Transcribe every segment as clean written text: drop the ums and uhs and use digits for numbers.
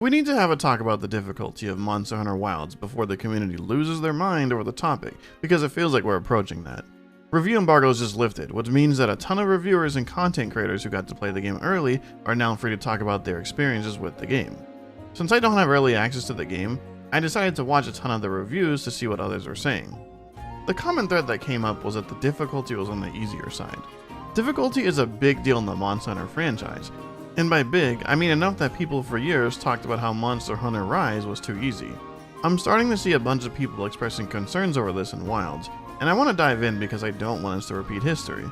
We need to have a talk about the difficulty of Monster Hunter Wilds before the community loses their mind over the topic, because it feels like we're approaching that. Review embargoes just lifted, which means that a ton of reviewers and content creators who got to play the game early are now free to talk about their experiences with the game. Since I don't have early access to the game, I decided to watch a ton of the reviews to see what others are saying. The common thread that came up was that the difficulty was on the easier side. Difficulty is a big deal in the Monster Hunter franchise, and by big, I mean enough that people for years talked about how Monster Hunter Rise was too easy. I'm starting to see a bunch of people expressing concerns over this in Wilds, and I want to dive in because I don't want us to repeat history.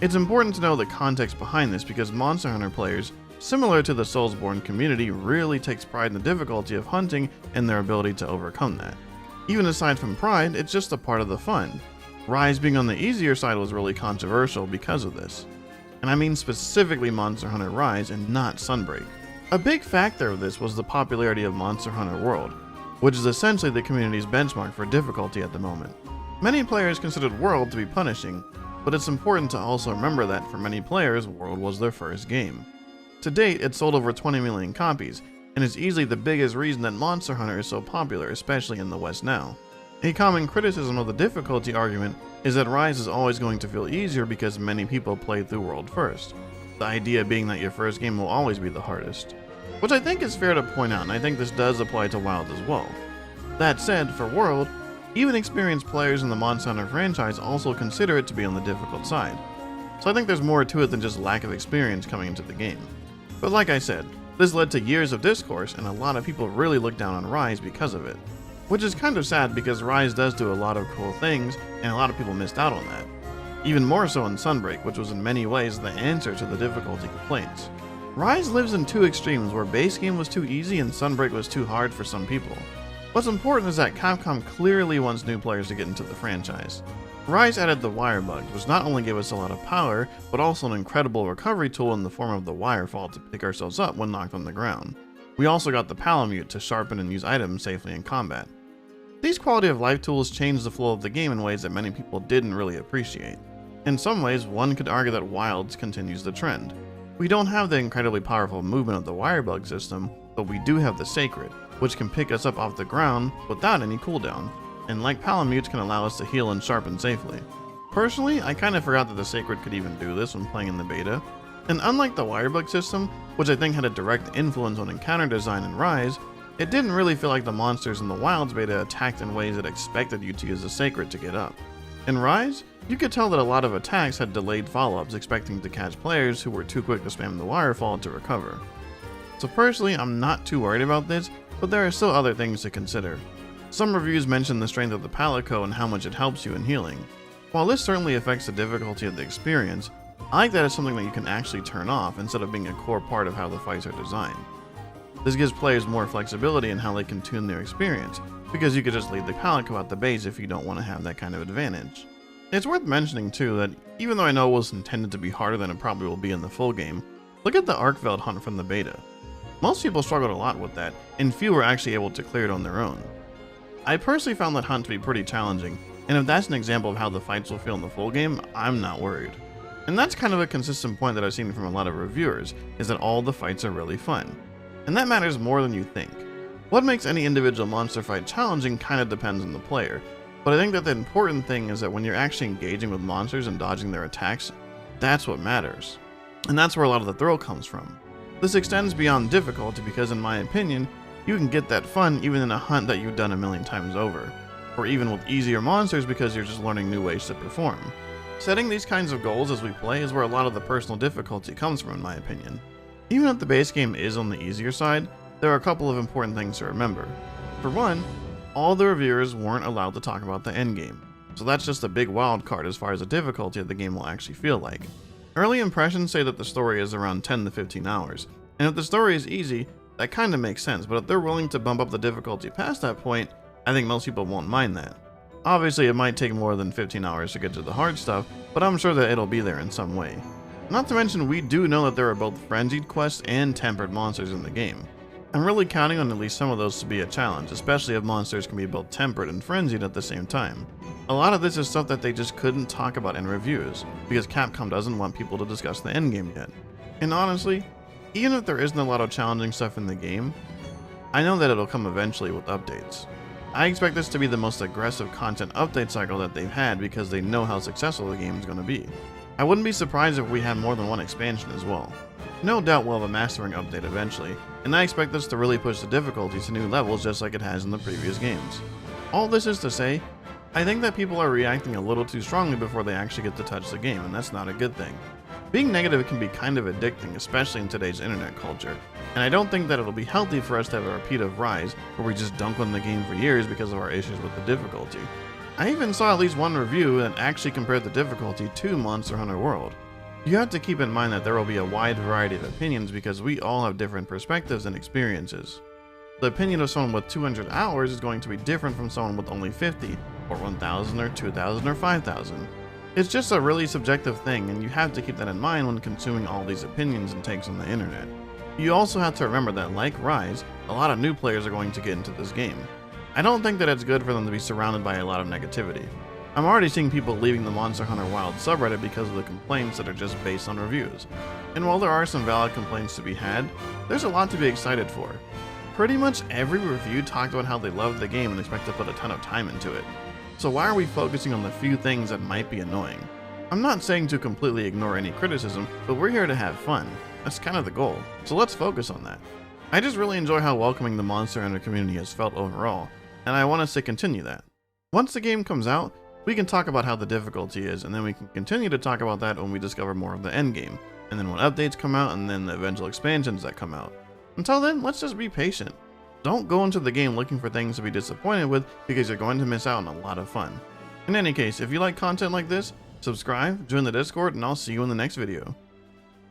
It's important to know the context behind this because Monster Hunter players, similar to the Soulsborne community, really takes pride in the difficulty of hunting and their ability to overcome that. Even aside from pride, it's just a part of the fun. Rise being on the easier side was really controversial because of this. And I mean specifically Monster Hunter Rise and not Sunbreak. A big factor of this was the popularity of Monster Hunter World, which is essentially the community's benchmark for difficulty at the moment. Many players considered World to be punishing, but it's important to also remember that for many players, World was their first game. To date, it's sold over 20 million copies, and is easily the biggest reason that Monster Hunter is so popular, especially in the West now. A common criticism of the difficulty argument is that Rise is always going to feel easier because many people played through World first. The idea being that your first game will always be the hardest. Which I think is fair to point out, and I think this does apply to Wild as well. That said, for World, even experienced players in the Monster Hunter franchise also consider it to be on the difficult side. So I think there's more to it than just lack of experience coming into the game. But like I said, this led to years of discourse, and a lot of people really look down on Rise because of it. Which is kind of sad because Rise does do a lot of cool things, and a lot of people missed out on that. Even more so in Sunbreak, which was in many ways the answer to the difficulty complaints. Rise lives in two extremes where base game was too easy and Sunbreak was too hard for some people. What's important is that Capcom clearly wants new players to get into the franchise. Rise added the wire bug, which not only gave us a lot of power, but also an incredible recovery tool in the form of the wire fall to pick ourselves up when knocked on the ground. We also got the Palamute to sharpen and use items safely in combat. These quality of life tools changed the flow of the game in ways that many people didn't really appreciate. In some ways, one could argue that Wilds continues the trend. We don't have the incredibly powerful movement of the wire bug system, but we do have the Sacred, which can pick us up off the ground without any cooldown, and like Palamutes can allow us to heal and sharpen safely. Personally, I kinda forgot that the Sacred could even do this when playing in the beta, and unlike the wire bug system, which I think had a direct influence on encounter design in Rise, it didn't really feel like the monsters in the Wilds beta attacked in ways that expected you to use the Sacred to get up. In Rise, you could tell that a lot of attacks had delayed follow-ups expecting to catch players who were too quick to spam the wirefall to recover. So personally, I'm not too worried about this, but there are still other things to consider. Some reviews mention the strength of the Palico and how much it helps you in healing. While this certainly affects the difficulty of the experience, I like that it's something that you can actually turn off instead of being a core part of how the fights are designed. This gives players more flexibility in how they can tune their experience, because you could just leave the Palico at the base if you don't want to have that kind of advantage. It's worth mentioning too that even though I know it was intended to be harder than it probably will be in the full game, look at the Arkveld hunt from the beta. Most people struggled a lot with that, and few were actually able to clear it on their own. I personally found that hunt to be pretty challenging, and if that's an example of how the fights will feel in the full game, I'm not worried. And that's kind of a consistent point that I've seen from a lot of reviewers, is that all the fights are really fun. And that matters more than you think. What makes any individual monster fight challenging kind of depends on the player, but I think that the important thing is that when you're actually engaging with monsters and dodging their attacks, that's what matters. And that's where a lot of the thrill comes from. This extends beyond difficulty because in my opinion, you can get that fun even in a hunt that you've done a million times over, or even with easier monsters because you're just learning new ways to perform. Setting these kinds of goals as we play is where a lot of the personal difficulty comes from in my opinion. Even if the base game is on the easier side, there are a couple of important things to remember. For one, all the reviewers weren't allowed to talk about the endgame, so that's just a big wild card as far as the difficulty of the game will actually feel like. Early impressions say that the story is around 10 to 15 hours, and if the story is easy, that kinda makes sense, but if they're willing to bump up the difficulty past that point, I think most people won't mind that. Obviously, it might take more than 15 hours to get to the hard stuff, but I'm sure that it'll be there in some way. Not to mention, we do know that there are both frenzied quests and tempered monsters in the game. I'm really counting on at least some of those to be a challenge, especially if monsters can be both tempered and frenzied at the same time. A lot of this is stuff that they just couldn't talk about in reviews, because Capcom doesn't want people to discuss the endgame yet. And honestly, even if there isn't a lot of challenging stuff in the game, I know that it'll come eventually with updates. I expect this to be the most aggressive content update cycle that they've had because they know how successful the game is going to be. I wouldn't be surprised if we had more than one expansion as well. No doubt we'll have a mastering update eventually, and I expect this to really push the difficulty to new levels just like it has in the previous games. All this is to say, I think that people are reacting a little too strongly before they actually get to touch the game, and that's not a good thing. Being negative can be kind of addicting, especially in today's internet culture, and I don't think that it'll be healthy for us to have a repeat of Rise, where we just dunk on the game for years because of our issues with the difficulty. I even saw at least one review that actually compared the difficulty to Monster Hunter World. You have to keep in mind that there will be a wide variety of opinions because we all have different perspectives and experiences. The opinion of someone with 200 hours is going to be different from someone with only 50, or 1,000, or 2,000, or 5,000. It's just a really subjective thing, and you have to keep that in mind when consuming all these opinions and takes on the internet. You also have to remember that, like Rise, a lot of new players are going to get into this game. I don't think that it's good for them to be surrounded by a lot of negativity. I'm already seeing people leaving the Monster Hunter Wild subreddit because of the complaints that are just based on reviews. And while there are some valid complaints to be had, there's a lot to be excited for. Pretty much every review talked about how they love the game and expect to put a ton of time into it. So why are we focusing on the few things that might be annoying? I'm not saying to completely ignore any criticism, but we're here to have fun. That's kind of the goal, so let's focus on that. I just really enjoy how welcoming the Monster Hunter community has felt overall, and I want us to continue that. Once the game comes out, we can talk about how the difficulty is, and then we can continue to talk about that when we discover more of the endgame, and then when updates come out, and then the eventual expansions that come out. Until then, let's just be patient. Don't go into the game looking for things to be disappointed with because you're going to miss out on a lot of fun. In any case, if you like content like this, subscribe, join the Discord, and I'll see you in the next video.